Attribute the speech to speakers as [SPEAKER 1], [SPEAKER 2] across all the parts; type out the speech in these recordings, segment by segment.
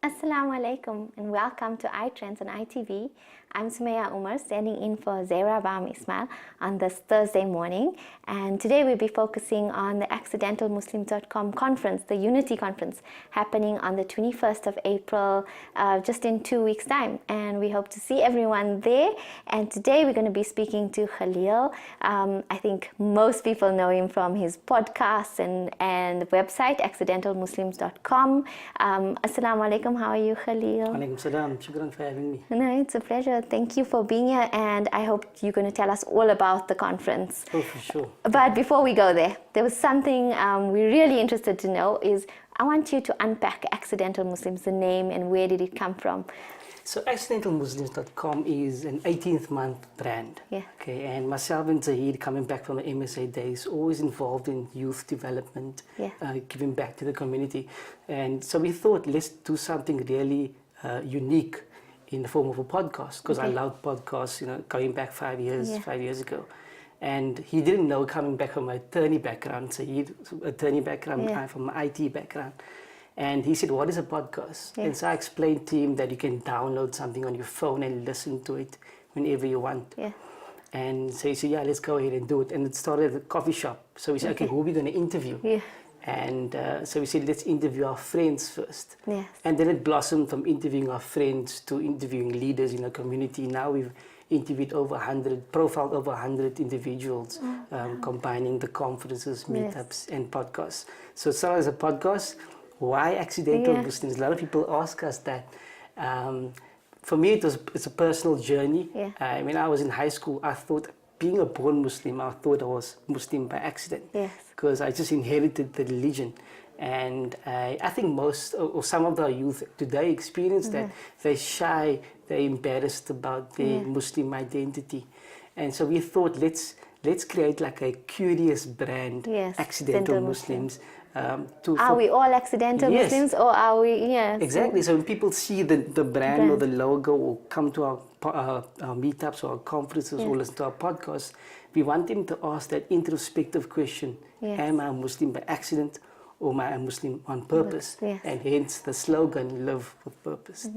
[SPEAKER 1] Assalamu alaikum and welcome to iTREND on ITV. I'm Zaheerah Umar standing in for Zaheerah Bham Ismail on this Thursday morning, and today we'll be focusing on the accidentalmuslims.com conference, the Unity Conference, happening on the 21st of April, just in 2 weeks' time, and we hope to see everyone there. And today we're going to be speaking to Khalil. I think most people know him from his podcasts and the website accidentalmuslims.com. Assalamu alaikum. How are you, Khalil?
[SPEAKER 2] Alaikum salam. Shukran for having me.
[SPEAKER 1] No, it's a pleasure. Thank you for being here, and I hope you're going to tell us all about the conference.
[SPEAKER 2] Oh, for sure.
[SPEAKER 1] But before we go there was something we're really interested to know is I want you to unpack Accidental Muslims, the name, and where did it come from?
[SPEAKER 2] So accidentalmuslims.com is an 18th month brand.
[SPEAKER 1] Yeah.
[SPEAKER 2] Okay, and myself and Zaheer, coming back from the MSA days, always involved in youth development, giving back to the community. And so we thought, let's do something really unique in the form of a podcast, because I loved podcasts, going back 5 years ago. And he didn't know, coming back from my attorney background, so he attorney background, I'm from my IT background. And he said, what is a podcast? And so I explained to him that you can download something on your phone and listen to it whenever you want. And so he said, let's go ahead and do it. And it started at a coffee shop. So we said, okay, who are we going to interview? And so we said, let's interview our friends first. And then it blossomed from interviewing our friends to interviewing leaders in the community. Now we've interviewed profiled over 100 individuals, combining the conferences, meetups, and podcasts. So it started as a podcast. Why Accidental Muslims? A lot of people ask us that. For me, it's a personal journey. When I was in high school, I thought, being a born Muslim, I thought I was Muslim by accident. Because I just inherited the religion. And I think most or some of the youth today experience that. They're shy, they're embarrassed about their Muslim identity. And so we thought, let's create like a curious brand, Accidental Muslims.
[SPEAKER 1] Are we all accidental Muslims, or are we?
[SPEAKER 2] Exactly. So when people see the brand or the logo, or come to our meetups or our conferences or listen to our podcasts, we want them to ask that introspective question: am I a Muslim by accident, or am I a Muslim on purpose? And hence the slogan, live with purpose.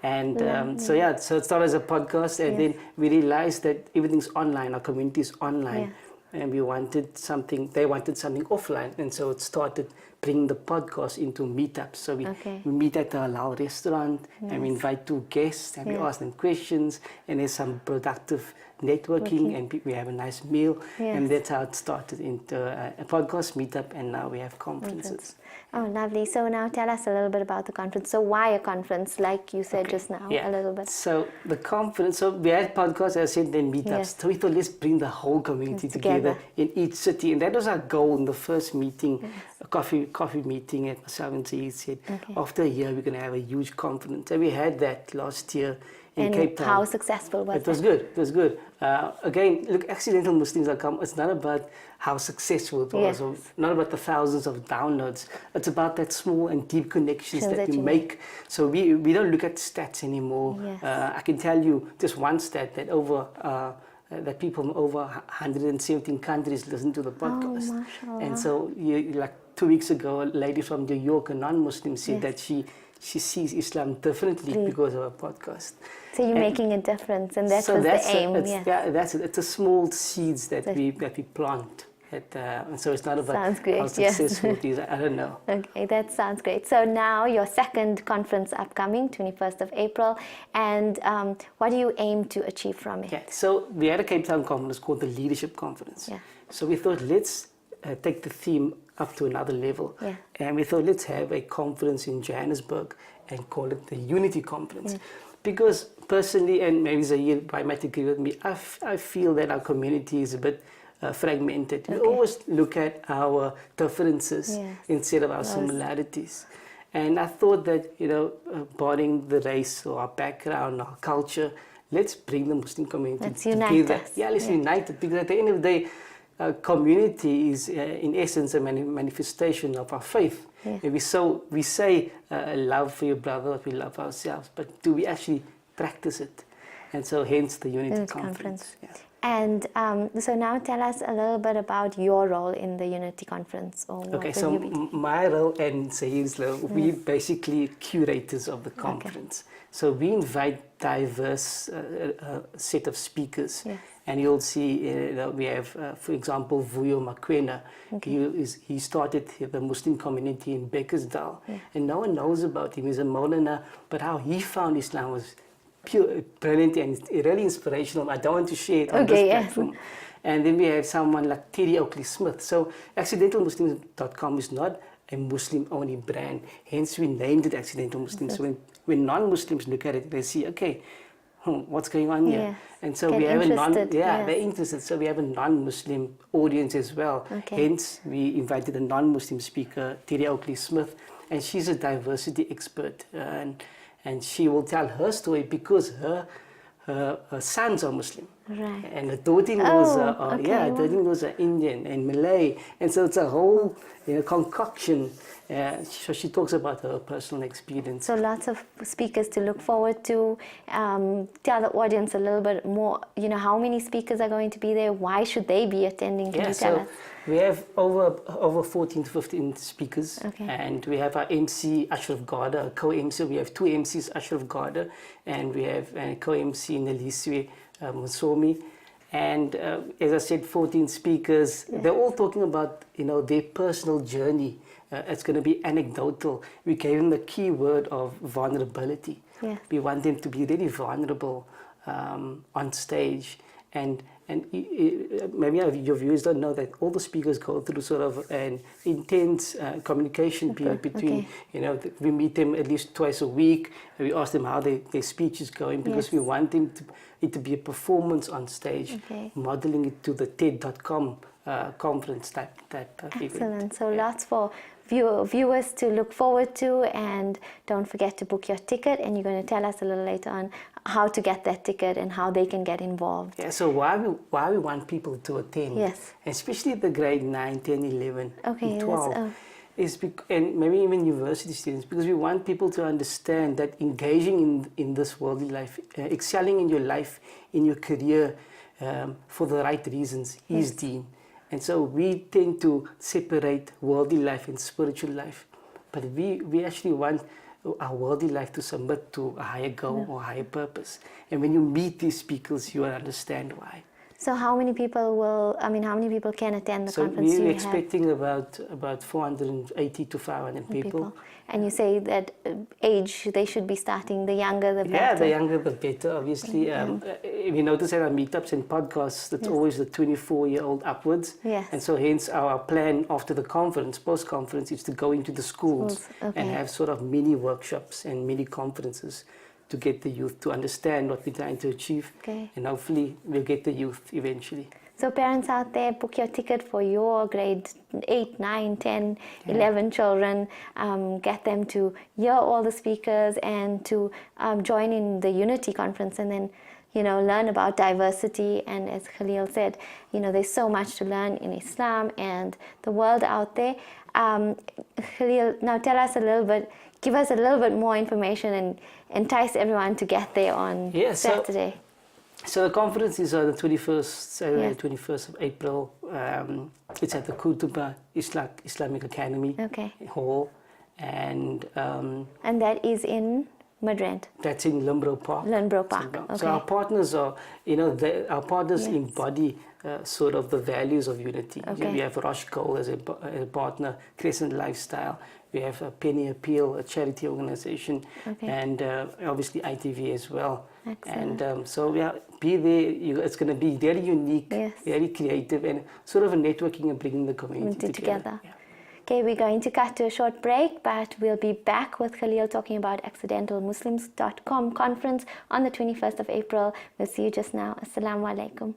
[SPEAKER 2] And so it started as a podcast, and then we realized that everything's online, our community is online. And they wanted something offline, and so it started bringing the podcast into meetups. So we meet at a halal restaurant, and we invite 2 guests, and we ask them questions, and there's some productive networking, and we have a nice meal, and that's how it started into a podcast meetup, and now we have conferences.
[SPEAKER 1] Oh, lovely. So now tell us a little bit about the conference. So why a conference, like you said just now, a little bit?
[SPEAKER 2] So the conference, so we had podcasts, as I said, then meetups. So we thought, let's bring the whole community together in each city. And that was our goal in the first meeting, a coffee meeting at myself and Zaheer said, after a year, we're going to have a huge conference. And we had that last year in Cape Town.
[SPEAKER 1] How successful was it?
[SPEAKER 2] It was good. It was good. Again, look, accidentalmuslims.com, it's not about how successful it was, or not about the thousands of downloads. It's about that small and deep connections that we make. So we don't look at stats anymore. I can tell you just one stat that that people from over 117 countries listen to the podcast. And so like 2 weeks ago, a lady from New York, a non-Muslim, said that she sees Islam differently because of a podcast.
[SPEAKER 1] So you're making a difference, and that's the aim.
[SPEAKER 2] That's it. It's a small seeds that we plant. And so it's not about how successful it is. I don't know.
[SPEAKER 1] Okay, that sounds great. So now your second conference upcoming, 21st of April, and what do you aim to achieve from it?
[SPEAKER 2] So we had a Cape Town conference called the Leadership Conference. So we thought, let's take the theme up to another level. And we thought, let's have a conference in Johannesburg and call it the Unity Conference. Because personally, and maybe Zaheer might agree with me, I feel that our community is a bit fragmented. We always look at our differences instead of our similarities. And I thought that, barring the race or our background, our culture, let's bring the Muslim community together. Let's unite it, because at the end of the day, community is in essence a manifestation of our faith. And we say love for your brother, we love ourselves, but do we actually practice it? And so hence the Unity Conference.
[SPEAKER 1] And so now tell us a little bit about your role in the Unity Conference. Or
[SPEAKER 2] okay, so my role and Zaheer's role, we're basically curators of the conference. Okay. So we invite diverse set of speakers. Yes. And you'll see, we have, for example, Vuyo Makwena. Okay. He started the Muslim community in Bekkersdal. Yeah. And no one knows about him. He's a Maulana, but how he found Islam was pure, brilliant, and really inspirational. I don't want to share it on this platform. Yes. And then we have someone like Terry Oakley Smith. So accidentalmuslims.com is not a Muslim-only brand. Hence, we named it Accidental Muslims. So when non-Muslims look at it, they see, okay, what's going on here? Yes. And so we have they're interested. So we have a non-Muslim audience as well. Okay. Hence, we invited a non-Muslim speaker, Terry Oakley Smith, and she's a diversity expert. And she will tell her story because her sons are Muslim. Right. And her daughter-in-laws daughter-in-laws are Indian and Malay. And so it's a whole concoction. So she talks about her personal experience. So lots of speakers to look forward to. Tell the audience a little bit more, how many speakers are going to be there? Why should they be attending? Can you tell us? We have over 14 to 15 speakers. Okay. And we have our MC, Ashraf Garda, a co-MC. We have two MCs, Ashraf Garda, and we have a co-MC, Neliswe Musomi. And as I said, 14 speakers. Yes. They're all talking about, their personal journey. It's going to be anecdotal. We gave them the key word of vulnerability. Yes. We want them to be really vulnerable on stage. And maybe your viewers don't know that all the speakers go through sort of an intense communication period between, we meet them at least twice a week. And we ask them how their speech is going because we want them it to be a performance on stage, modeling it to the TED.com conference type event. Excellent. So lots for viewers to look forward to, and don't forget to book your ticket, and you're going to tell us a little later on how to get that ticket and how they can get involved. Yeah, so why we want people to attend, yes, especially the grade 9, 10, 11, and 12, and maybe even university students, because we want people to understand that engaging in this worldly life, excelling in your life, in your career, for the right reasons is deen. And so we tend to separate worldly life and spiritual life. But we actually want our worldly life to submit to a higher goal or higher purpose. And when you meet these speakers, you will understand why. So how many people can attend the conference? So we're expecting about 480 to 500 people. And you say that age, they should be starting, the younger the better. Yeah, the younger the better, obviously. If you notice at our meetups and podcasts, it's always the 24-year-old upwards. Yes. And so hence our plan after the conference, post-conference, is to go into the schools and have sort of mini workshops and mini conferences to get the youth to understand what we're trying to achieve. Okay. And hopefully we'll get the youth eventually. So parents out there, book your ticket for your grade 8, 9, 10, 11 children. Get them to hear all the speakers and to join in the Unity Conference, and then, learn about diversity. And as Khalil said, there's so much to learn in Islam and the world out there. Khalil, now tell us a little bit, give us a little bit more information and entice everyone to get there on Saturday. So the conference is on the 21st, Saturday, 21st of April. It's at the Kutuba Islamic Academy Hall. And that is in Midrand? That's in Limbro Park. Limbro Park, okay. So our partners are, our partners embody sort of the values of Unity. Okay. We have Rosh Goal as a partner, Crescent Lifestyle. We have Penny Appeal, a charity organization, and obviously ITV as well. Excellent. And so be there. It's going to be very unique, very creative, and sort of a networking and bringing the community together. Yeah. Okay, we're going to cut to a short break, but we'll be back with Khalil talking about accidentalmuslims.com conference on the 21st of April. We'll see you just now. Assalamu alaikum.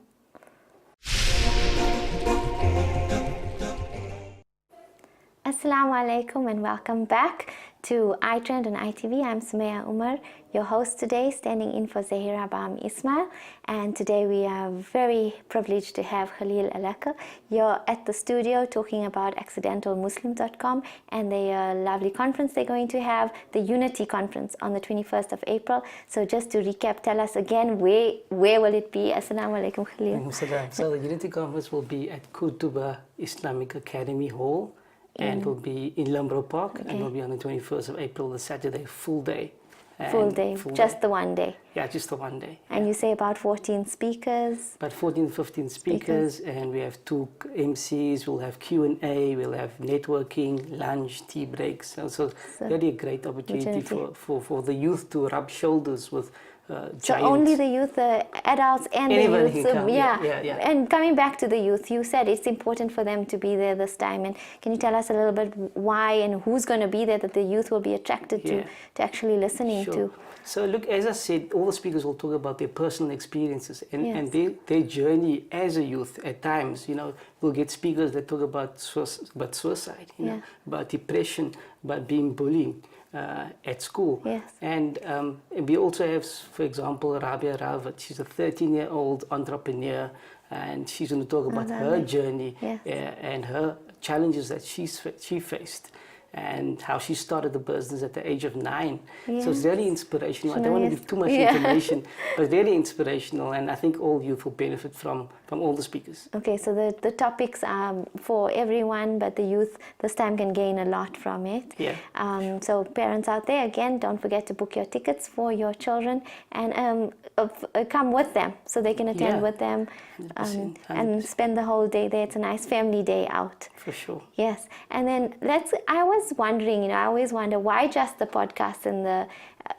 [SPEAKER 1] Assalamu alaikum and welcome back to iTREND on ITV. I'm Zaheerah Umar, your host today, standing in for Zaheerah Bham Ismail. And today we are very privileged to have Khalil Alaka. You're at the studio talking about accidentalmuslims.com and the lovely conference they're going to have, the Unity Conference on the 21st of April. So just to recap, tell us again, where will it be? Assalamu alaikum, Khalil.
[SPEAKER 2] So the Unity Conference will be at Kutuba Islamic Academy Hall. And it will be in Lumbro Park, and it will be on the 21st of April, the Saturday, full day.
[SPEAKER 1] Full day, just the one day?
[SPEAKER 2] Yeah, just the one day.
[SPEAKER 1] And you say about 14 speakers?
[SPEAKER 2] About 14, 15 speakers, and we have 2 MCs, we'll have Q&A, we'll have networking, lunch, tea breaks. So really a great opportunity for the youth to rub shoulders with giants.
[SPEAKER 1] So only the youth, the adults and
[SPEAKER 2] Anybody
[SPEAKER 1] the youth.
[SPEAKER 2] can come.
[SPEAKER 1] Yeah.
[SPEAKER 2] And
[SPEAKER 1] coming back to the youth, you said it's important for them to be there this time. And can you tell us a little bit why and who's going to be there that the youth will be attracted to actually listening to?
[SPEAKER 2] So look, as I said, all the speakers will talk about their personal experiences and their journey as a youth. At times, we'll get speakers that talk about suicide, about depression, about being bullied at school. And we also have, for example, Rabia Rawat. She's a 13-year-old entrepreneur, and she's going to talk about her journey and her challenges that she faced, and how she started the business at the age of 9. So it's really inspirational. I don't want to give too much information, but really inspirational, and I think all youth will benefit from all the speakers.
[SPEAKER 1] Okay, so the topics are for everyone, but the youth this time can gain a lot from it. So parents out there, again, don't forget to book your tickets for your children and come with them so they can attend with them 100%. And spend the whole day there. It's a nice family day out.
[SPEAKER 2] For sure.
[SPEAKER 1] Yes. And then I was wondering, I always wonder, why just the podcast and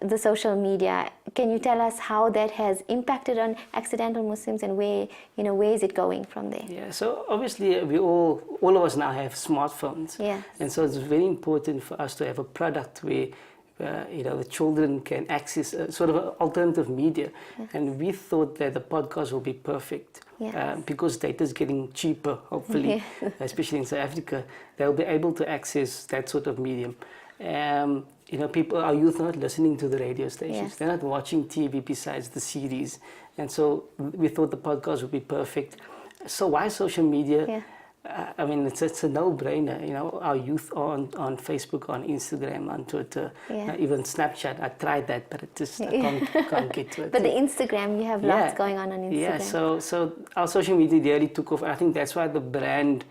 [SPEAKER 1] the social media? Can you tell us how that has impacted on accidental Muslims and where is it going from there?
[SPEAKER 2] Yeah, so obviously we all of us now have smartphones. And so it's very important for us to have a product where the children can access sort of an alternative media. And we thought that the podcast will be perfect. Because data is getting cheaper, hopefully, especially in South Africa, they'll be able to access that sort of medium. Our youth are not listening to the radio stations. They're not watching TV besides the series. And so we thought the podcast would be perfect. So why social media? I mean, it's a no-brainer. Our youth are on Facebook, on Instagram, on Twitter, even Snapchat. I tried that, but I can't get to it.
[SPEAKER 1] But the Instagram, you have lots going on Instagram.
[SPEAKER 2] Yeah, so our social media really took off. I think that's why the brand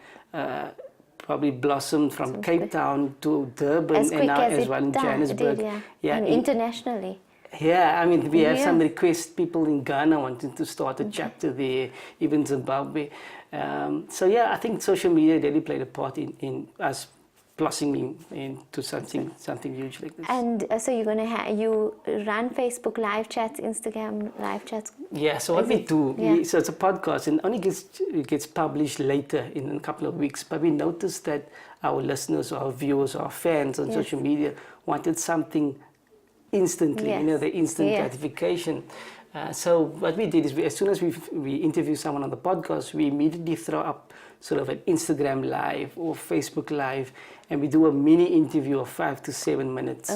[SPEAKER 2] probably blossomed from Cape Town to Durban and now as well in Johannesburg.
[SPEAKER 1] And internationally.
[SPEAKER 2] Yeah, I mean, we have some requests, people in Ghana wanting to start a chapter there, even Zimbabwe. I think social media really played a part in us blossoming into something huge like this.
[SPEAKER 1] And so you're going to you run Facebook live chats, Instagram live chats?
[SPEAKER 2] Yeah, so what we do, so it's a podcast and only gets published later in a couple of weeks, but we noticed that our listeners, our viewers, our fans on social media wanted something instantly, the instant gratification. So what we did is, as soon as we interview someone on the podcast, we immediately throw up sort of an Instagram live or Facebook live, and we do a mini interview of 5 to 7 minutes.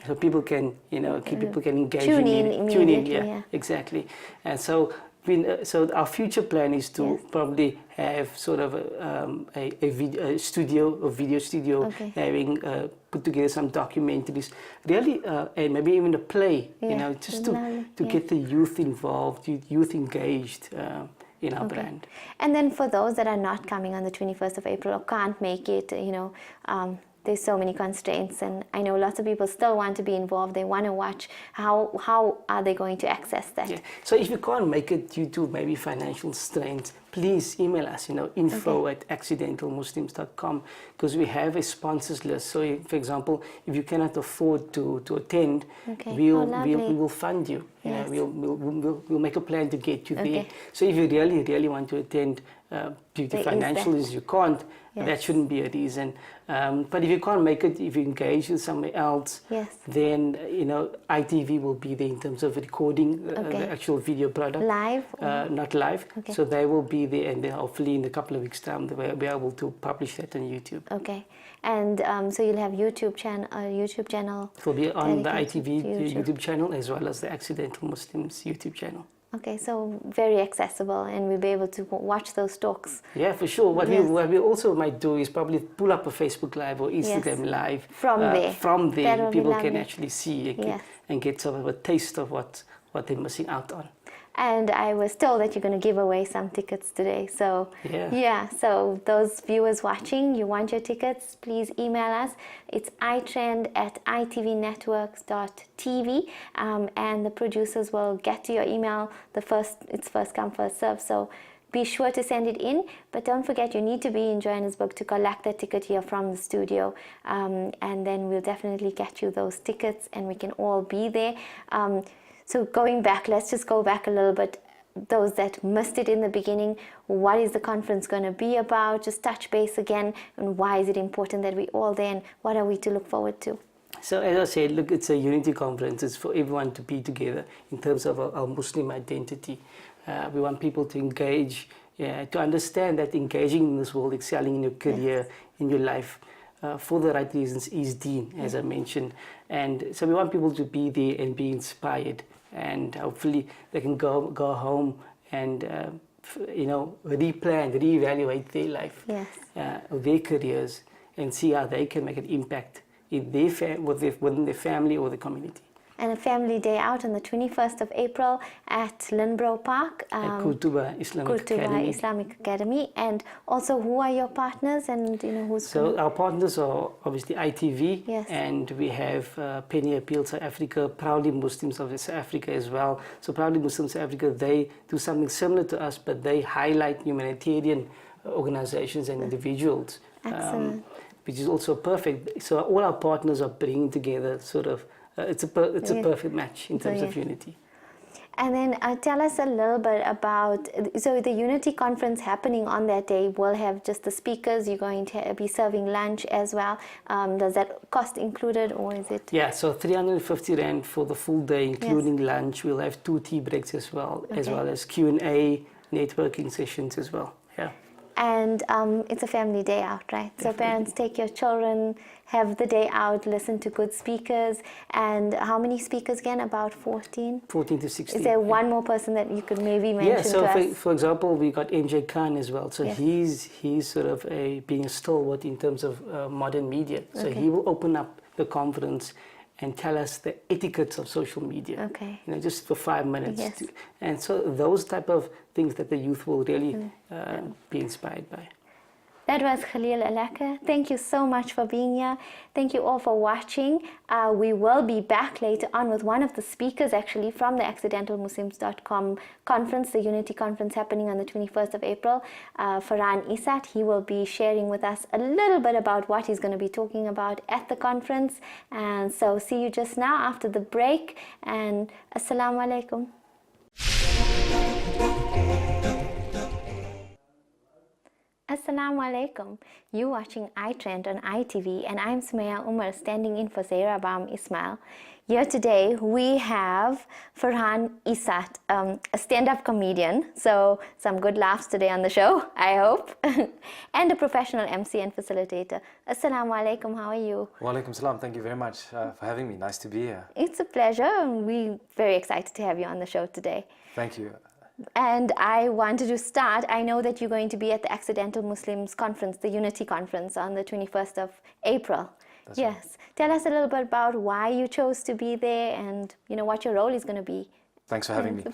[SPEAKER 2] So people can, people can engage
[SPEAKER 1] tune in,
[SPEAKER 2] exactly. And so our future plan is to probably have sort of a video studio, having put together some documentaries, really, and maybe even a play, just to get the youth involved, youth engaged in our brand.
[SPEAKER 1] And then for those that are not coming on the 21st of April or can't make it, there's so many constraints, and I know lots of people still want to be involved. They want to watch. How are they going to access that?
[SPEAKER 2] So if you can't make it due to maybe financial strains, please email us, info@accidentalmuslims.com, because we have a sponsors list. So, for example, if you cannot afford to attend, we will fund you. We'll make a plan to get you there. So if you really, really want to attend, due to financial reasons you can't, that shouldn't be a reason. But if you can't make it, if you engage with somewhere else, then ITV will be there in terms of recording the actual video product.
[SPEAKER 1] Live?
[SPEAKER 2] Not live. So they will be there, and then hopefully in a couple of weeks' time they'll be able to publish that on YouTube.
[SPEAKER 1] Okay. And so you'll have YouTube channel.
[SPEAKER 2] It will be on the ITV YouTube channel as well as the Accidental Muslims YouTube channel.
[SPEAKER 1] Okay, so very accessible, and we'll be able to watch those talks.
[SPEAKER 2] Yeah, for sure. What we also might do is probably pull up a Facebook Live or Instagram Live.
[SPEAKER 1] From there.
[SPEAKER 2] From there, people can actually see and get sort of a taste of what they're missing out on.
[SPEAKER 1] And I was told that you're going to give away some tickets today. So so those viewers watching, you want your tickets, please email us. It's iTrend@itvnetworks.tv, and the producers will get to your email. It's first come, first serve. So be sure to send it in, but don't forget you need to be in Johannesburg to collect the ticket here from the studio, and then we'll definitely get you those tickets, and we can all be there. So going back, let's just go back a little bit. Those that missed it in the beginning, what is the conference going to be about? Just touch base again, and why is it important that we all there, and what are we to look forward to?
[SPEAKER 2] So as I said, look, it's a unity conference. It's for everyone to be together in terms of our Muslim identity. We want people to engage, to understand that engaging in this world, excelling in your career, in your life, for the right reasons is deen, as I mentioned. And so we want people to be there and be inspired. And hopefully they can go home and replan, reevaluate their life, their careers, and see how they can make an impact in within their family or the community.
[SPEAKER 1] And a family day out on the 21st of April at Lynbrough Park.
[SPEAKER 2] At Kutuba
[SPEAKER 1] Islamic Academy. And also, who are your partners, and who's...
[SPEAKER 2] So our partners are obviously ITV, and we have Penny Appeal South Africa, Proudly Muslims of South Africa as well. So Proudly Muslims South Africa, they do something similar to us, but they highlight humanitarian organizations and individuals.
[SPEAKER 1] Excellent.
[SPEAKER 2] Which is also perfect. So all our partners are bringing together sort of it's a perfect match in terms of unity.
[SPEAKER 1] And then tell us a little bit about, so the Unity Conference happening on that day will have just the speakers, you're going to be serving lunch as well. Does that cost included, or is it?
[SPEAKER 2] Yeah, so 350 Rand for the full day, including lunch. We'll have 2 tea breaks as well as Q&A, networking sessions as well. Yeah.
[SPEAKER 1] And it's a family day out, right? So parents, take your children, have the day out, listen to good speakers. And how many speakers again? About 14?
[SPEAKER 2] 14 to 16.
[SPEAKER 1] Is there one more person that you could maybe mention
[SPEAKER 2] to us?
[SPEAKER 1] Yeah, so
[SPEAKER 2] for example, we got MJ Khan as well. So he's sort of being a stalwart in terms of modern media. So he will open up the conference and tell us the etiquettes of social media.
[SPEAKER 1] Okay.
[SPEAKER 2] Just for 5 minutes. And so those type of things that the youth will really be inspired by.
[SPEAKER 1] That was Khalil Alaka. Thank you so much for being here. Thank you all for watching. We will be back later on with one of the speakers actually from the accidentalmuslims.com conference, the Unity Conference happening on the 21st of April. Farhan Isat, he will be sharing with us a little bit about what he's going to be talking about at the conference. And so see you just now after the break. And Assalamu alaikum. Assalamu alaikum. You're watching iTrend on ITV, and I'm Sumaya Umar standing in for Zaheerah Bham Ismail. Here today we have Farhan Isat, a stand-up comedian, so some good laughs today on the show, I hope, and a professional MC and facilitator. Assalamu alaikum, how are you?
[SPEAKER 3] Wa alaikum salam, thank you very much for having me. Nice to be here.
[SPEAKER 1] It's a pleasure, and we're very excited to have you on the show today.
[SPEAKER 3] Thank you.
[SPEAKER 1] And I wanted to start, I know that you're going to be at the Accidental Muslims Conference, the Unity Conference on the 21st of April.
[SPEAKER 3] That's
[SPEAKER 1] yes. Right. Tell us a little bit about why you chose to be there and what your role is going to be.
[SPEAKER 3] Thanks for having me.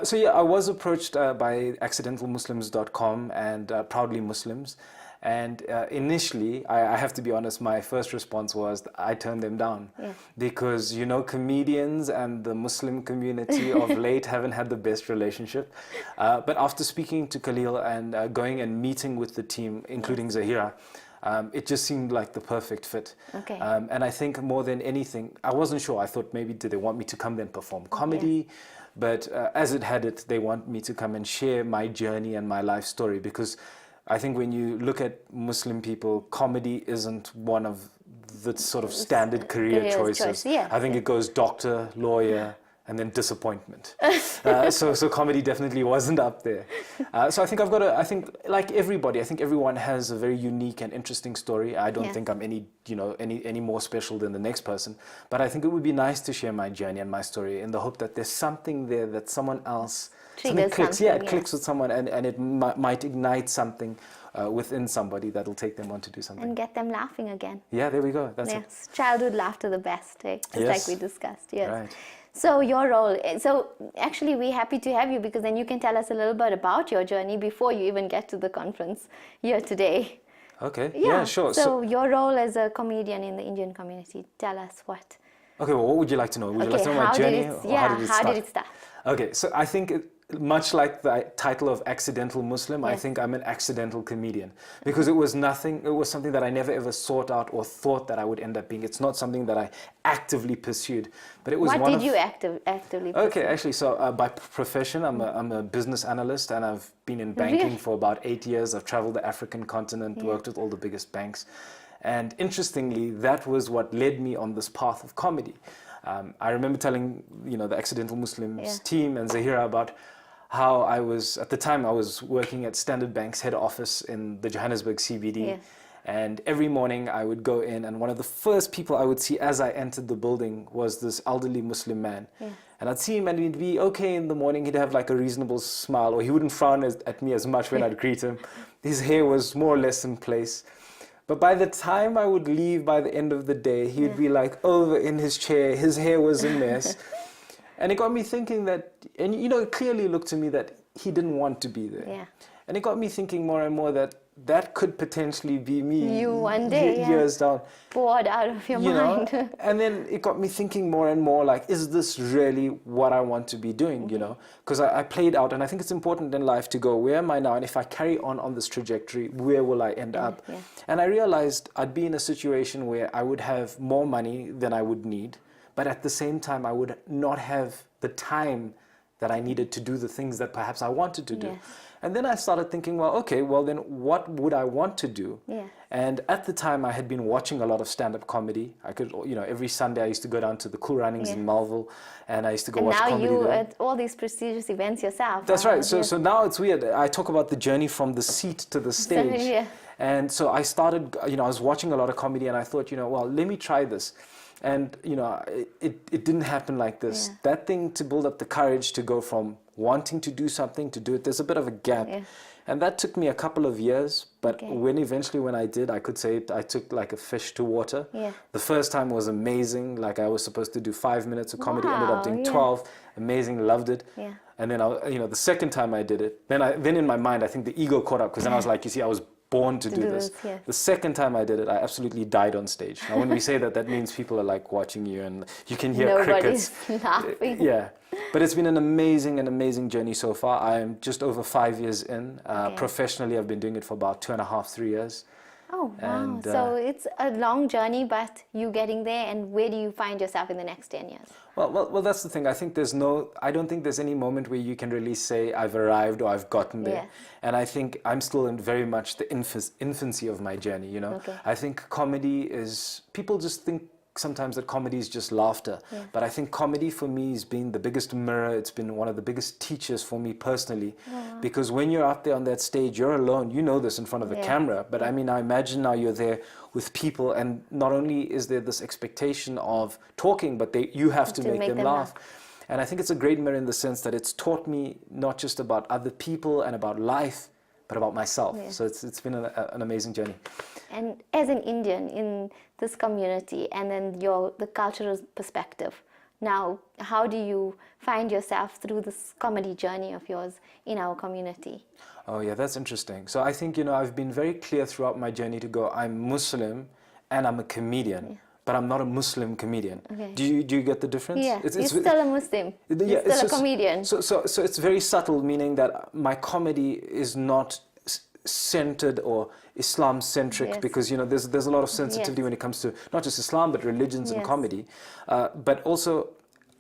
[SPEAKER 3] So yeah, I was approached by accidentalmuslims.com and Proudly Muslims. And initially, I have to be honest, my first response was I turned them down. Because, comedians and the Muslim community of late haven't had the best relationship. But after speaking to Khalil and going and meeting with the team, including Zaheerah, it just seemed like the perfect fit.
[SPEAKER 1] Okay.
[SPEAKER 3] And I think more than anything, I wasn't sure. I thought maybe did they want me to come then perform comedy? But as it had it, they want me to come and share my journey and my life story, because I think when you look at Muslim people, comedy isn't one of the sort of standard career choices. I think it goes doctor, lawyer, and then disappointment. So comedy definitely wasn't up there. So I think I think like everybody, I think everyone has a very unique and interesting story. I don't think I'm any more special than the next person, but I think it would be nice to share my journey and my story in the hope that there's something there that someone else, something clicks. It clicks with someone, and it might ignite something within somebody that'll take them on to do something.
[SPEAKER 1] And get them laughing again.
[SPEAKER 3] Yeah, there we go. That's
[SPEAKER 1] it. Childhood laughter the best, eh? Just like we discussed. Yes.
[SPEAKER 3] Right.
[SPEAKER 1] So your role, so actually we're happy to have you, because then you can tell us a little bit about your journey before you even get to the conference here today.
[SPEAKER 3] Okay, yeah, sure.
[SPEAKER 1] So your role as a comedian in the Indian community, tell us what.
[SPEAKER 3] Okay, well, what would you like to know? Would you like to know my journey?
[SPEAKER 1] How did it start?
[SPEAKER 3] Okay, so I think much like the title of Accidental Muslim, I think I'm an accidental comedian, because it was something that I never ever sought out or thought that I would end up being. It's not something that I actively pursued, but it was
[SPEAKER 1] What did you actively pursue?
[SPEAKER 3] Okay, actually, so by profession, I'm a business analyst, and I've been in banking for about 8 years. I've traveled the African continent, worked with all the biggest banks. And interestingly, that was what led me on this path of comedy. I remember telling, the Accidental Muslims team and Zaheerah about how at the time I was working at Standard Bank's head office in the Johannesburg CBD. And every morning I would go in, and one of the first people I would see as I entered the building was this elderly Muslim man. And I'd see him, and he'd be okay in the morning. He'd have like a reasonable smile, or he wouldn't frown at me as much when I'd greet him. His hair was more or less in place. But by the time I would leave, by the end of the day, he'd be like over in his chair. His hair was a mess. And it got me thinking that, and it clearly looked to me that he didn't want to be there. And it got me thinking more and more that could potentially be me.
[SPEAKER 1] You one day,
[SPEAKER 3] years down.
[SPEAKER 1] Bored out of your mind.
[SPEAKER 3] And then it got me thinking more and more, like, is this really what I want to be doing, Because I played out, and I think it's important in life to go, where am I now? And if I carry on this trajectory, where will I end up? And I realized I'd be in a situation where I would have more money than I would need, but at the same time, I would not have the time that I needed to do the things that perhaps I wanted to do. And then I started thinking, then what would I want to do? And at the time, I had been watching a lot of stand-up comedy. I could, every Sunday I used to go down to the Cool Runnings in Melville, and I used to go watch comedy there.
[SPEAKER 1] And now you at all these prestigious events yourself.
[SPEAKER 3] That's right. So now it's weird. I talk about the journey from the seat to the stage. And so I started, I was watching a lot of comedy, and I thought, let me try this. And, it didn't happen like this. That thing, to build up the courage to go from wanting to do something to do it, there's a bit of a gap. And that took me a couple of years. But when I did, I could say I took like a fish to water. The first time was amazing. Like, I was supposed to do 5 minutes of comedy, ended up doing 12. Amazing, loved it. And then, the second time I did it, then in my mind, I think the ego caught up, because then I was like, I was born to do this. The second time I did it, I absolutely died on stage. Now, when we say that means people are like watching you, and you can hear crickets.
[SPEAKER 1] Nobody's laughing.
[SPEAKER 3] But it's been an amazing journey so far. I am just over 5 years in. Professionally, I've been doing it for about 2.5, 3 years.
[SPEAKER 1] Oh, wow. And, so it's a long journey, but you getting there, and where do you find yourself in the next 10 years?
[SPEAKER 3] Well, that's the thing. I think I don't think there's any moment where you can really say I've arrived or I've gotten there. And I think I'm still in very much the infancy of my journey, I think comedy is, people just think sometimes that comedy is just laughter. But I think comedy for me has been the biggest mirror. It's been one of the biggest teachers for me personally. Because when you're out there on that stage, you're alone. You know this in front of the camera. But I mean, I imagine now you're there with people, and not only is there this expectation of talking, but you have to make them laugh. And I think it's a great mirror in the sense that it's taught me not just about other people and about life, but about myself. So it's been an amazing journey.
[SPEAKER 1] And as an Indian in this community, and then the cultural perspective, now how do you find yourself through this comedy journey of yours in our community?
[SPEAKER 3] Oh yeah, that's interesting. So I think, I've been very clear throughout my journey to go, I'm Muslim and I'm a comedian. But I'm not a Muslim comedian. Do you get the difference?
[SPEAKER 1] Yeah, you're still a Muslim. You're still a comedian.
[SPEAKER 3] So it's very subtle, meaning that my comedy is not centered or Islam-centric, because there's a lot of sensitivity when it comes to not just Islam but religions and comedy. But also,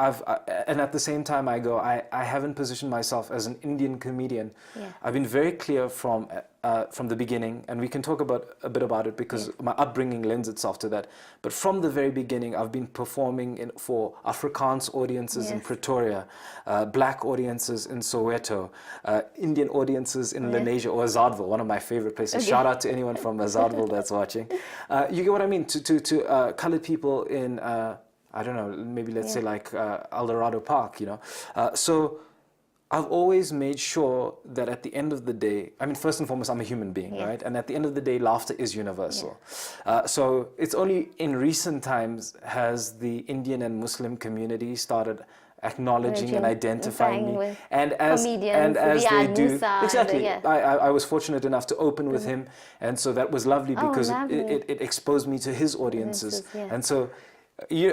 [SPEAKER 3] and at the same time I go, I haven't positioned myself as an Indian comedian.
[SPEAKER 1] Yeah.
[SPEAKER 3] I've been very clear from the beginning, and we can talk a bit about it because my upbringing lends itself to that. But from the very beginning, I've been performing for Afrikaans audiences in Pretoria, black audiences in Soweto, Indian audiences in Lenasia or Azadville, one of my favorite places. Shout out to anyone from Azadville that's watching. You get what I mean? To colored people in, I don't know, maybe let's say like Eldorado Park, you know. So I've always made sure that at the end of the day, I mean, first and foremost, I'm a human being, right? And at the end of the day, laughter is universal. So it's only in recent times has the Indian and Muslim community started acknowledging and identifying me, and as they do, exactly. I was fortunate enough to open with him, and so that was lovely because it exposed me to his audiences, and so.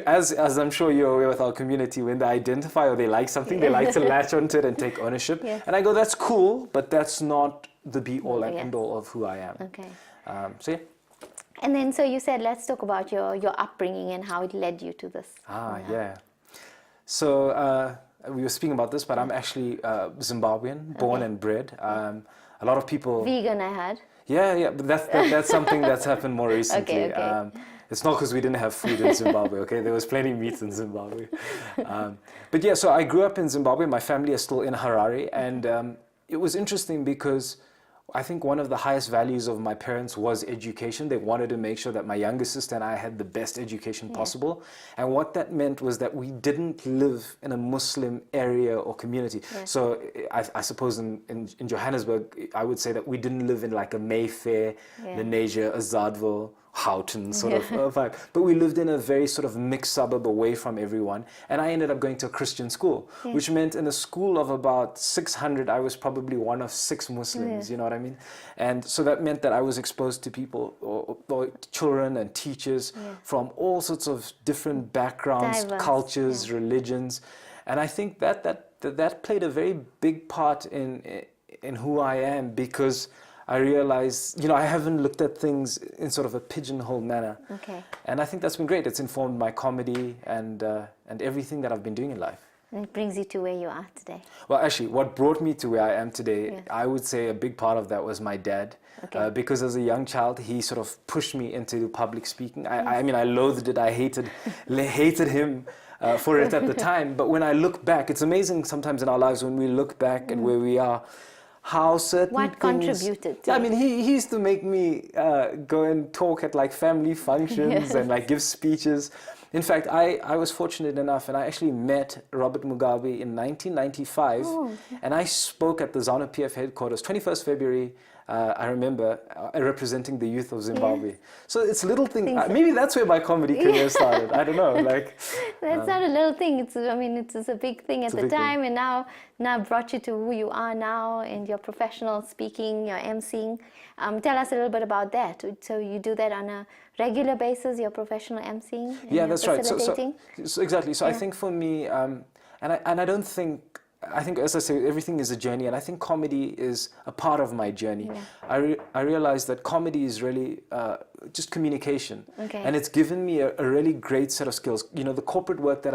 [SPEAKER 3] As I'm sure you're aware with our community, when they identify or they like something, they like to latch onto it and take ownership. And I go, that's cool, but that's not the be-all and end-all of who I am.
[SPEAKER 1] Okay.
[SPEAKER 3] So yeah.
[SPEAKER 1] And then, so you said, let's talk about your upbringing and how it led you to this.
[SPEAKER 3] Yeah. So we were speaking about this, but I'm actually Zimbabwean, born and bred. A lot of people...
[SPEAKER 1] Vegan, I heard.
[SPEAKER 3] Yeah, but that's something that's happened more recently.
[SPEAKER 1] Okay.
[SPEAKER 3] It's not because we didn't have food in Zimbabwe, okay? There was plenty of meat in Zimbabwe. But yeah, so I grew up in Zimbabwe. My family is still in Harare. And it was interesting because I think one of the highest values of my parents was education. They wanted to make sure that my younger sister and I had the best education possible. And what that meant was that we didn't live in a Muslim area or community. So I suppose in Johannesburg, I would say that we didn't live in like a Mayfair, Lenasia, Azadville, Houghton sort of vibe. But we lived in a very sort of mixed suburb away from everyone. And I ended up going to a Christian school, which meant in a school of about 600, I was probably one of 6 Muslims, you know what I mean? And so that meant that I was exposed to people, or children and teachers from all sorts of different backgrounds, cultures, religions. And I think that played a very big part in who I am, because I realized, I haven't looked at things in sort of a pigeonhole manner. Okay. And I think that's been great. It's informed my comedy and everything that I've been doing in life.
[SPEAKER 1] And it brings you to where you are today.
[SPEAKER 3] Well, actually, what brought me to where I am today, I would say a big part of that was my dad. Okay. Because as a young child, he sort of pushed me into public speaking. I mean, I loathed it. I hated him for it at the time. But when I look back, it's amazing sometimes in our lives when we look back at where we are, how certain
[SPEAKER 1] what
[SPEAKER 3] things...
[SPEAKER 1] contributed to
[SPEAKER 3] I mean, he used to make me go and talk at like family functions and like give speeches. In fact, I was fortunate enough, and I actually met Robert Mugabe in 1995, and I spoke at the ZANU-PF headquarters, 21st February, I remember, representing the youth of Zimbabwe. So it's little things. Maybe that's where my comedy career started. I don't know. Like
[SPEAKER 1] that's not a little thing. It's a big thing at the time, and now brought you to who you are now, and your professional speaking, your emceeing. Tell us a little bit about that. So you do that on a regular basis, your professional emceeing?
[SPEAKER 3] Yeah, that's right. So exactly. So I think for me, and I don't think. I think, as I say, everything is a journey, and I think comedy is a part of my journey. I realized that comedy is really just communication, and it's given me a really great set of skills. The corporate work that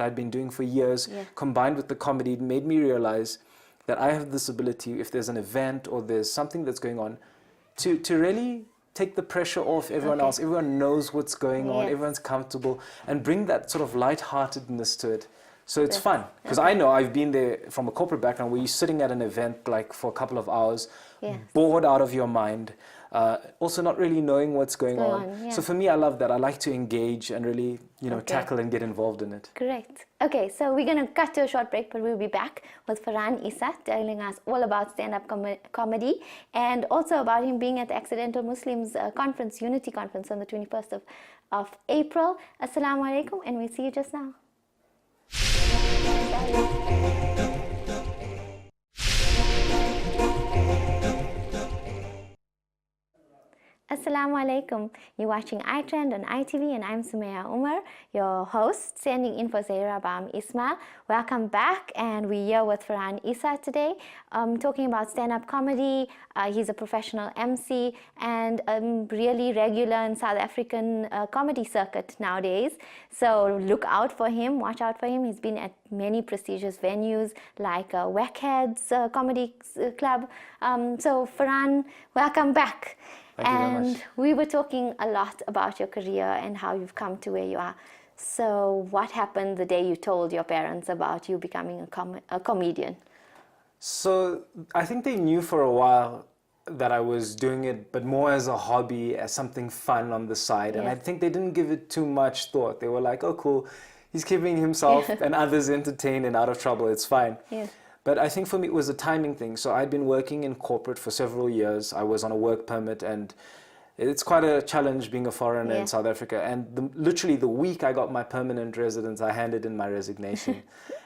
[SPEAKER 3] I've been doing for years, combined with the comedy, made me realize that I have this ability, if there's an event or there's something that's going on, to really take the pressure off everyone else. Everyone knows what's going on. Everyone's comfortable, and bring that sort of lightheartedness to it. So it's fun, because I know I've been there from a corporate background where you're sitting at an event like for a couple of hours, bored out of your mind, also not really knowing what's going on. So for me, I love that. I like to engage and really, tackle and get involved in it.
[SPEAKER 1] Correct. Okay, so we're going to cut to a short break, but we'll be back with Farhan Issa telling us all about stand-up comedy, and also about him being at the Accidental Muslims conference, Unity Conference, on the 21st of April. Assalamu alaikum, and we'll see you just now. Assalamu alaikum. You're watching iTREND on ITV and I'm Zaheerah Umar, your host, standing in for Zaheerah Bham Ismail. Welcome back, and we're here with Farhan Issa today, talking about stand-up comedy. He's a professional MC and really regular in South African comedy circuit nowadays. So look out for him, watch out for him. He's been at many prestigious venues like Wackheads Comedy Club. So Farhan, welcome back.
[SPEAKER 3] And
[SPEAKER 1] we were talking a lot about your career and how you've come to where you are. So what happened the day you told your parents about you becoming a comedian?
[SPEAKER 3] So I think they knew for a while that I was doing it, but more as a hobby, as something fun on the side. And I think they didn't give it too much thought. They were like, oh, cool, he's keeping himself and others entertained and out of trouble. It's fine. But I think for me, it was a timing thing. So I'd been working in corporate for several years. I was on a work permit, and it's quite a challenge being a foreigner in South Africa. And literally the week I got my permanent residence, I handed in my resignation.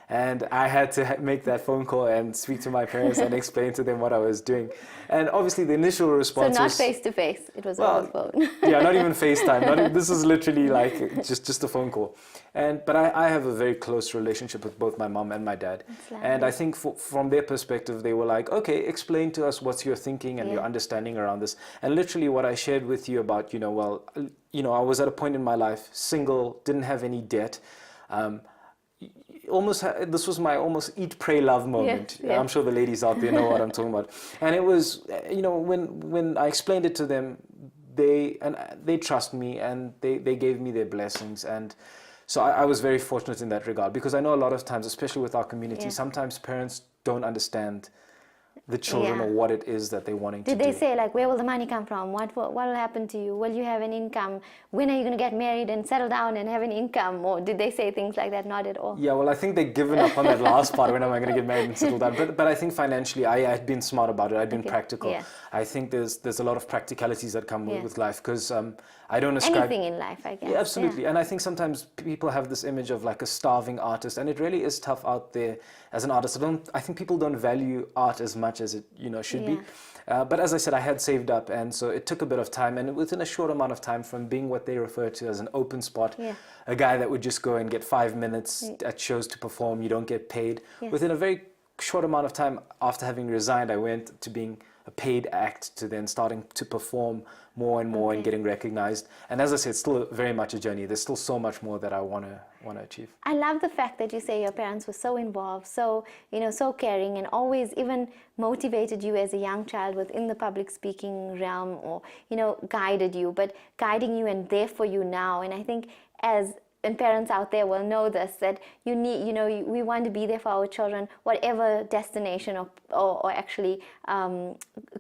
[SPEAKER 3] And I had to make that phone call and speak to my parents and explain to them what I was doing. And obviously the initial response
[SPEAKER 1] was...
[SPEAKER 3] So
[SPEAKER 1] not face-to-face, it was over the phone.
[SPEAKER 3] Yeah, not even FaceTime. This is literally like just a phone call. But I have a very close relationship with both my mom and my dad. And I think from their perspective, they were like, okay, explain to us what's your thinking and your understanding around this. And literally what I shared with you about, I was at a point in my life, single, didn't have any debt. This was my almost eat, pray, love moment. I'm sure the ladies out there know what I'm talking about. And it was, when I explained it to them, they trust me and they gave me their blessings. And so I was very fortunate in that regard, because I know a lot of times, especially with our community, sometimes parents don't understand the children or what it is that they're wanting to do.
[SPEAKER 1] Did they say, like, where will the money come from? What will happen to you? Will you have an income? When are you going to get married and settle down and have an income? Or did they say things like that? Not at all.
[SPEAKER 3] Yeah, well, I think they've given up on that last part. When am I going to get married and settle down? But I think financially, I had been smart about it. I'd been practical. I think there's a lot of practicalities that come with life, because I don't ascribe...
[SPEAKER 1] anything in life, I guess.
[SPEAKER 3] Yeah, absolutely. And I think sometimes people have this image of like a starving artist, and it really is tough out there as an artist. I think people don't value art as much as it should be. But as I said, I had saved up, and so it took a bit of time, and within a short amount of time, from being what they refer to as an open spot, a guy that would just go and get 5 minutes at shows to perform, you don't get paid. Within a very short amount of time after having resigned, I went to being a paid act, to then starting to perform more and more and getting recognized. And as I said, it's still very much a journey. There's still so much more that I want to achieve.
[SPEAKER 1] I love the fact that you say your parents were so involved, so so caring, and always even motivated you as a young child within the public speaking realm, or guided you, but guiding you and there for you now. And I think and parents out there will know this, that you need, we want to be there for our children, whatever destination or actually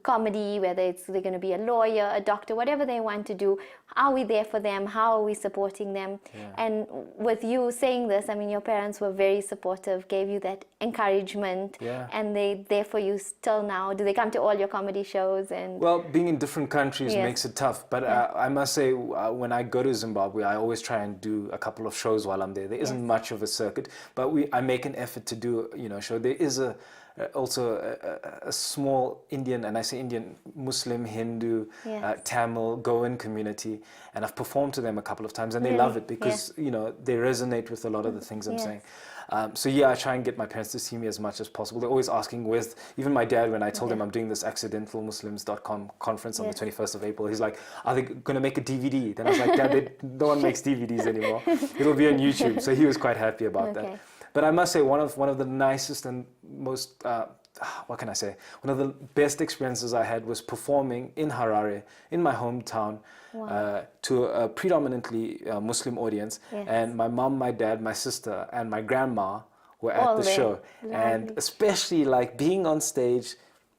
[SPEAKER 1] comedy, whether they're going to be a lawyer, a doctor, whatever they want to do. Are we there for them? How are we supporting them? And with you saying this, I mean, your parents were very supportive, gave you that encouragement, and they're there for you still now. Do they come to all your comedy shows? And
[SPEAKER 3] well, being in different countries makes it tough, but I must say, when I go to Zimbabwe, I always try and do a couple of shows while I'm there. There isn't much of a circuit, but I make an effort to do a show. There is also a small Indian, and I say Indian, Muslim, Hindu, Tamil, Goan community, and I've performed to them a couple of times, and they love it, because they resonate with a lot of the things I'm saying. So I try and get my parents to see me as much as possible. They're always asking, even my dad, when I told him I'm doing this accidentalmuslims.com conference on the 21st of April, he's like, are they going to make a DVD? Then I was like, Dad, no one makes DVDs anymore. It'll be on YouTube. So he was quite happy about that. But I must say, one of the nicest and most, what can I say? One of the best experiences I had was performing in Harare, in my hometown, to a predominantly Muslim audience. And my mom, my dad, my sister, and my grandma were at the show. And especially like being on stage,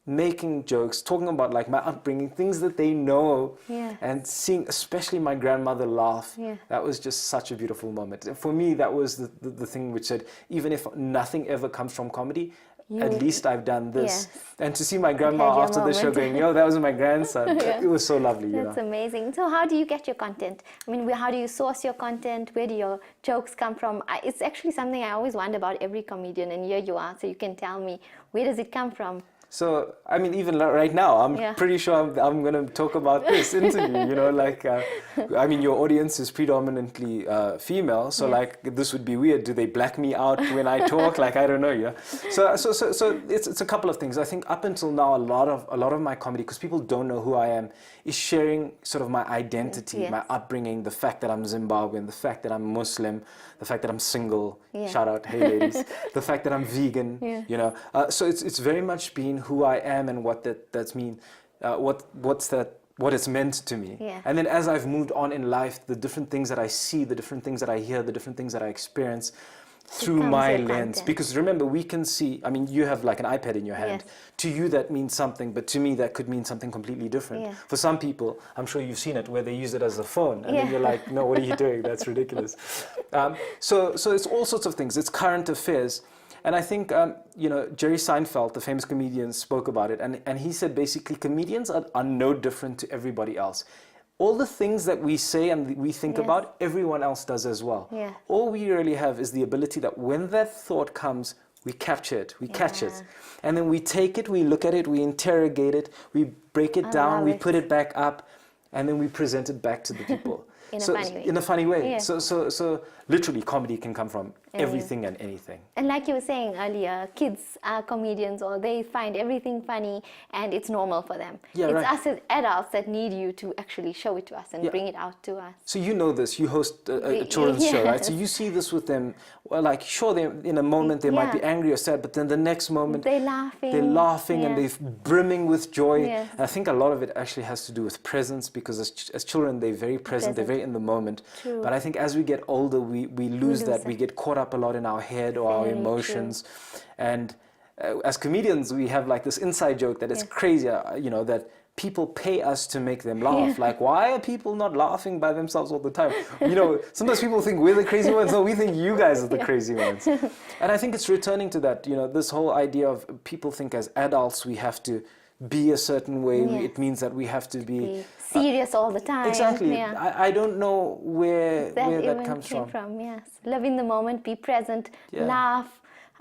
[SPEAKER 3] making jokes, talking about like my upbringing, things that they know, and seeing especially my grandmother laugh. That was just such a beautiful moment. And for me, that was the thing which said, even if nothing ever comes from comedy, at least I've done this. And to see my grandma after the show going, that was my grandson. It was so lovely.
[SPEAKER 1] That's amazing. So how do you get your content? I mean, how do you source your content? Where do your jokes come from? It's actually something I always wonder about every comedian, and here you are, so you can tell me, where does it come from?
[SPEAKER 3] So, I mean, even right now, I'm pretty sure I'm going to talk about this interview, you know, like, I mean, your audience is predominantly female, so like, this would be weird. Do they black me out when I talk? Like, I don't know, yeah. So it's a couple of things. I think up until now, a lot of my comedy, because people don't know who I am, is sharing sort of my identity, my upbringing, the fact that I'm Zimbabwean, the fact that I'm Muslim, the fact that I'm single, shout out, hey ladies, the fact that I'm vegan, you know. So it's very much been who I am and what that's mean, what it's meant to me. And then as I've moved on in life, the different things that I see, the different things that I hear, the different things that I experience through my lens. Because remember, we can see, I mean, you have like an iPad in your hand. To you that means something, but to me that could mean something completely different. For some people, I'm sure you've seen it, where they use it as a phone, and then you're like, no, what are you doing? That's ridiculous. So it's all sorts of things. It's current affairs. And I think, you know, Jerry Seinfeld, the famous comedian, spoke about it. And he said, basically, comedians are no different to everybody else. All the things that we say and we think about, everyone else does as well. All we really have is the ability that when that thought comes, we capture it, we catch it. And then we take it, we look at it, we interrogate it, we break it down, we put it back up, and then we present it back to the people. In a funny way. So literally, comedy can come from everything and anything.
[SPEAKER 1] And like you were saying earlier, kids are comedians, or they find everything funny and it's normal for them. It's us as adults that need you to actually show it to us and bring it out to us.
[SPEAKER 3] So you know this, you host a children's show, right? So you see this with them, well, like, sure, in a moment they might be angry or sad, but then the next moment
[SPEAKER 1] they're laughing
[SPEAKER 3] and they're brimming with joy. And I think a lot of it actually has to do with presence, because as children, they're very present, they're very in the moment. But I think as we get older, we lose that. We get caught up a lot in our head or our emotions. And as comedians, we have like this inside joke that it's crazy, you know, that people pay us to make them laugh. Like, why are people not laughing by themselves all the time? You know, sometimes people think we're the crazy ones. No, we think you guys are the crazy ones. And I think it's returning to that, you know, this whole idea of people think as adults we have to be a certain way. It means that we have to be
[SPEAKER 1] serious all the time.
[SPEAKER 3] Exactly. I don't know where that comes from.
[SPEAKER 1] Live in the moment, be present, laugh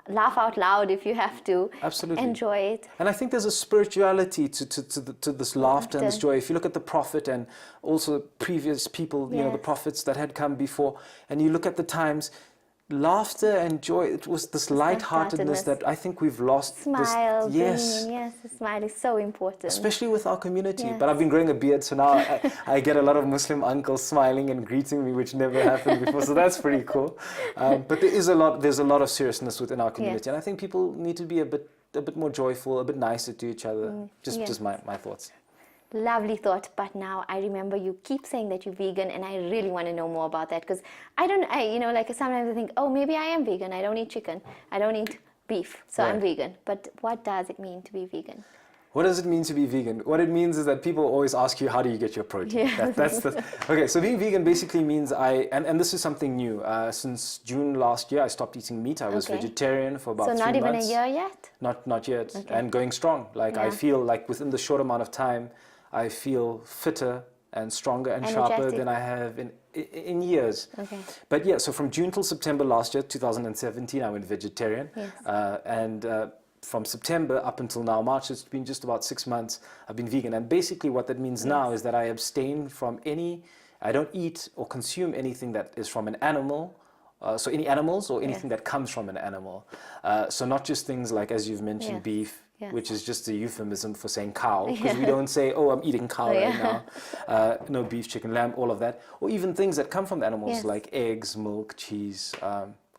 [SPEAKER 1] out loud if you have to.
[SPEAKER 3] Absolutely.
[SPEAKER 1] Enjoy it.
[SPEAKER 3] And I think there's a spirituality to this laughter and this joy. If you look at the Prophet and also previous people, you know, the prophets that had come before, and you look at the times, laughter and joy, it was this lightheartedness that I think we've lost.
[SPEAKER 1] Smile, the smile is so important.
[SPEAKER 3] Especially with our community. But I've been growing a beard, so now I get a lot of Muslim uncles smiling and greeting me, which never happened before, so that's pretty cool. But there's a lot of seriousness within our community, and I think people need to be a bit more joyful, a bit nicer to each other. Just my thoughts.
[SPEAKER 1] Lovely thought, but now I remember you keep saying that you're vegan, and I really want to know more about that, because you know, like sometimes I think, oh, maybe I am vegan. I don't eat chicken. I don't eat beef, so I'm vegan. But what does it mean to be vegan?
[SPEAKER 3] What does it mean to be vegan? What it means is that people always ask you, how do you get your protein? Okay, so being vegan basically means and this is something new. Since June last year, I stopped eating meat. I was vegetarian for about 3 months.
[SPEAKER 1] So not even a year yet?
[SPEAKER 3] Not yet, and going strong. Like I feel like within the short amount of time, I feel fitter and stronger and sharper than I have in years. But yeah, so from June till September last year, 2017, I went vegetarian. And from September up until now, March, it's been just about 6 months, I've been vegan. And basically what that means now is that I abstain from I don't eat or consume anything that is from an animal. So any animals or anything that comes from an animal. So not just things like, as you've mentioned, beef, which is just a euphemism for saying cow, because we don't say, oh, I'm eating cow right now. No, beef, chicken, lamb, all of that. Or even things that come from the animals like eggs, milk, cheese,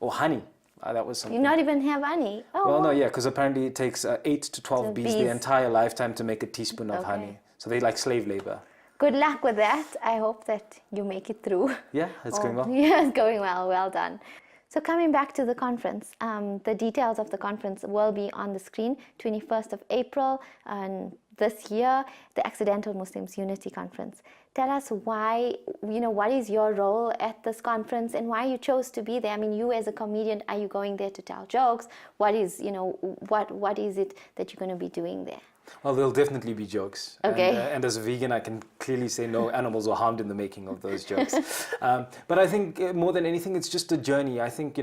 [SPEAKER 3] or honey. That was something.
[SPEAKER 1] You not even have honey? Oh,
[SPEAKER 3] well, no, because apparently it takes 8 to 12 bees their entire lifetime to make a teaspoon of honey. So they like slave labor.
[SPEAKER 1] Good luck with that. I hope that you make it through.
[SPEAKER 3] Yeah, it's going well.
[SPEAKER 1] Yeah, it's going well. Well done. So coming back to the conference, the details of the conference will be on the screen, 21st of April, and this year, the Accidental Muslims Unity Conference. Tell us why, what is your role at this conference and why you chose to be there? I mean, you as a comedian, are you going there to tell jokes? What is, what is it that you're going to be doing there?
[SPEAKER 3] Well, there'll definitely be jokes.
[SPEAKER 1] Okay.
[SPEAKER 3] And as a vegan, I can clearly say no animals were harmed in the making of those jokes. But I think more than anything, it's just a journey. I think,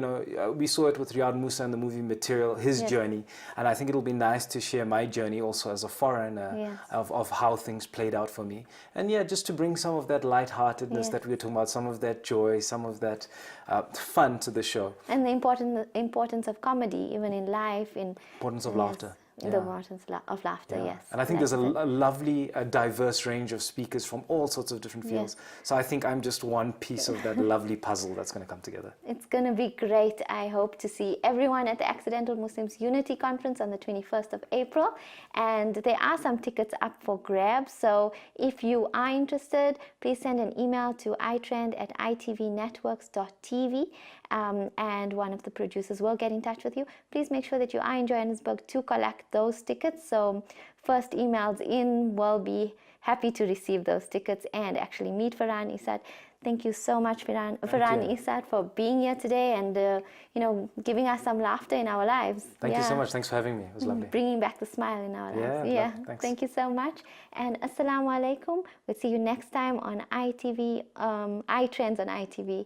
[SPEAKER 3] we saw it with Riyad Musa in the movie Material, his journey. And I think it'll be nice to share my journey also as a foreigner of how things played out for me. And yeah, just to bring some of that lightheartedness that we were talking about, some of that joy, some of that fun to the show.
[SPEAKER 1] And the importance of comedy, even in life.
[SPEAKER 3] Importance of laughter.
[SPEAKER 1] The importance of laughter, yes.
[SPEAKER 3] And I think there's a lovely, diverse range of speakers from all sorts of different fields. So I think I'm just one piece of that lovely puzzle that's going to come together.
[SPEAKER 1] It's going to be great. I hope to see everyone at the Accidental Muslims Unity Conference on the 21st of April. And there are some tickets up for grabs. So if you are interested, please send an email to iTrend@itvnetworks.tv. And one of the producers will get in touch with you. Please make sure that you are in Johannesburg to collect those tickets. So first emails in will be happy to receive those tickets and actually meet Farhan Isat. Thank you so much, Farhan Isat, for being here today and giving us some laughter in our lives.
[SPEAKER 3] Thank you so much. Thanks for having me. It was lovely.
[SPEAKER 1] Bringing back the smile in our lives. Yeah.
[SPEAKER 3] Thanks.
[SPEAKER 1] Thank you so much. And Assalamu alaikum. We'll see you next time on iTrends on ITV.